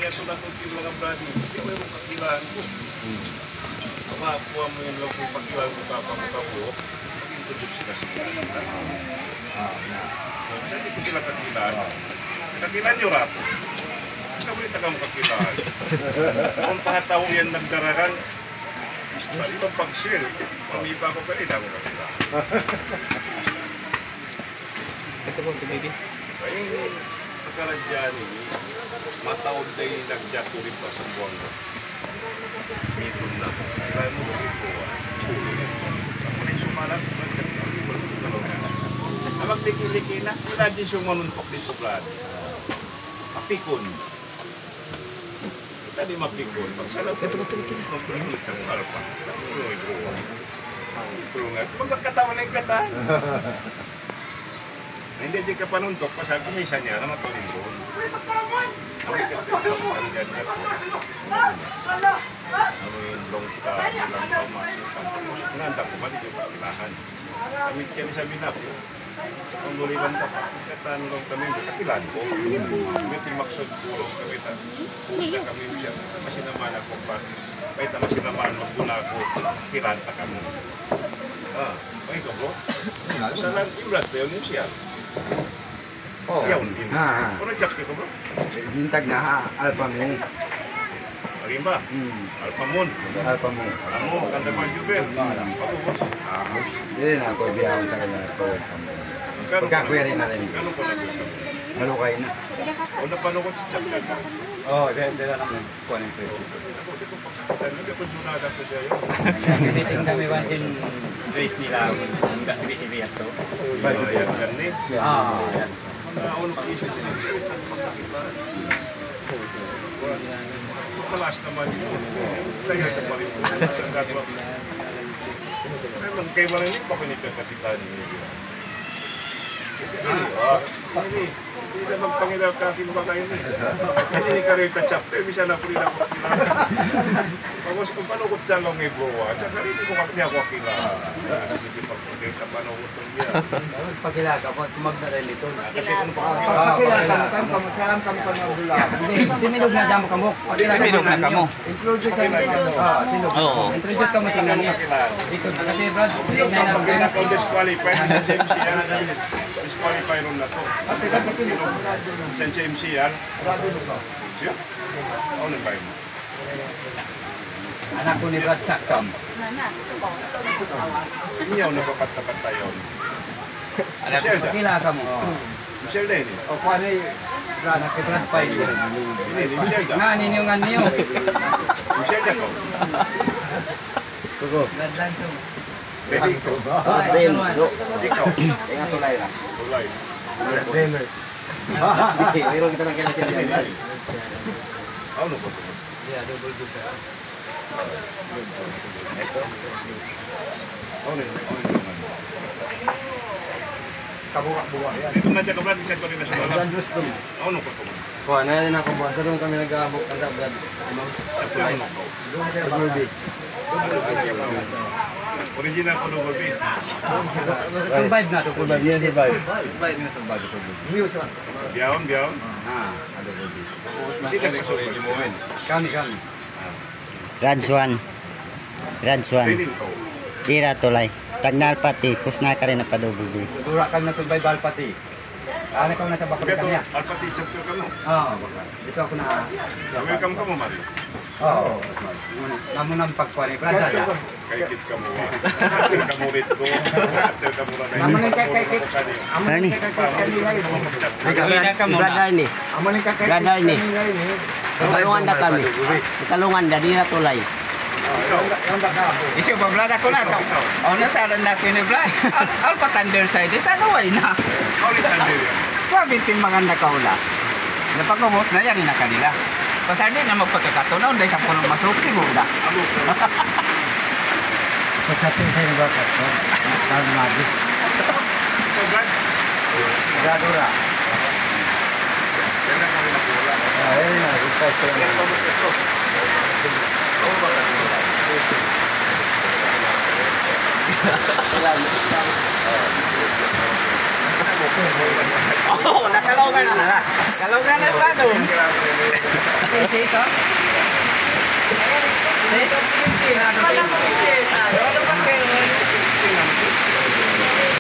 kaya ito natutin lang ang brady. Hindi mo yung kakilaan mo. Makakuha mo yung loko pakilaan mo kapag mo, mag-introduce sila sa kanila. Hindi ko sila kakilaan. Kakilaan nyo rato. Hindi ka mo kakilaan. Kung pahataw yan nagdaragan, bali bang pag-share, pamipa ko kanina mo kakilaan. Ito po, tumigil. Kaya pagkaladyan ini, mataod na yung nagjato rin pa sa buwan mo. Mitun na. Kaya mo ito, ako na yung sumalat, ang maglikiliki na, wala din siyang manuntok dito, Brad. Mapikon. Kita di mapikon. Pagsalat, magpulungan ka ng alpa. Pulungan. Magkakatawa na yung kata. Hindi di ka panuntok, pasabi sa isa niya na matulin doon. Ang ikatid na po. Ano yung longka, ilang pamasukan. Nanda ko, mali ko pakilahan. Kami kaya sabi na po, ang bulilan ka pa, katanong kami, kakilan ko. Kami timaksod po, kami pumunta kami siya. Kasi naman ako pa, kahit naman sila man magdula ko, kilanta kami. Okay ka bro? Sa lang, ibrat pa yun siya. Oh, yun din. Ano chak ko bro? Bintag na Alpha Moon. Lagi ba? Alpha Moon. Alpha Moon. Ano, kanda man Juber. Ako boss. Hindi na ako biyahon sa kanya. Pagkakweri na rin. Gano'n ko nag-usap? Malukay na. O napano ko chak ka? Oo, hindi na naman. Kuha ng pwede. Hindi ko sunada ko siya yun. Nagkakititing kami wantin race nila. Enggak sibih-sibih ito. Yan gani. Yan. Mga unong isip sinagsirit at pagkakitaan. Kalas naman yun. Kaya ka pa rin po. Sa gatwa. Memang kayo maraming pa pinagkakakitaan niya. Hindi na magpangilaw kakin ba kayo niya. Hindi ka rin ka-chapter. Bisa na po rin ako kilala. Pagos kung paano ko dyan lang ibrowa. Tsaka rin ko niya ako kilala. Sige pag-pagay ka paano ko ito niya. Pagkilaga ko, tumagdarin ito. Pagkilaga mo, magkaram kami pa ng bula. Hindi minug na dyan mo kamok. Minug na kamo. Introduce sa inyo. Oo. Introduce ka mo sa kanya. Kasi Brad, Pag disqualify na sa MCR, disqualify ron na to. Sa MCR, siya? Ano na ba yun? anak ko ni Brad Sakam. Hindi ako napapatapat tayo. Pagkilaga mo. Michelle din eh. O, kung ano Anak ni Brad Pai. Hindi, Michelle ka. Nga, niniyungan niyo. Michelle ka ko. Kugo. Brad Lanso. Pwede ikaw. Ikaw. Ingat tulay na. Tulay. Bremer. Meron kita lang kaya siya. Ano ko ito? Yeah, double juga. Ito? Ano yun? Kabuwa yan. Dito na dyan ka Brad, isang ko rin na sa malam. Ano ko ito? Kuha na yun ako buwan. Sa doon kami nag-aabok ang Brad. Double B. Original ko double B. Survive na. Survive niya. Survive. Survive niya. Survive. News lang. Biyaon, biyaon. Double B. Kasi nagpasulit mo yun. Kami. Radswan. Pwede ito. Ira tulay. Tagnal pati. Kusna ka rin na padububi. Dura kami na survival pati. Ano ko na sa bakal Ito, kanya? alpha teacher ka mo. Oo, bakal. Dito ako na. Welcome ka mo, Mario. Oo. Namo nang pagkuha ni Brad. Kay kit ka mo. Atil ka mo rito. Atil ka mo na kayo. Amo nang kay Ani? kanila yun. Brother ni. Amo nang kay Brother ni. kanila yun. Kalungan na kami. Kalungan na di na tulay. Yung dakabo. Isyo pa Brad ako na to. O nasaran na ko ni Brad. Alpha Thunder side. Isa naway na. Kaulit na nila. Pabintin mga nakaula. Napagumos na yan na kanila. Pasardi na magpagkakatunaw dahil sa punong masuk siguro na. Pagkating sa yung bakal. Tawag lagi. So, Brad, Gadura. yan na kami nakula. Ayun na. Ito ko na. Ano ba ka nila? Oo, nakalawgan na na. Kalawgan na ba doon? sis, oh. Sis? Sis?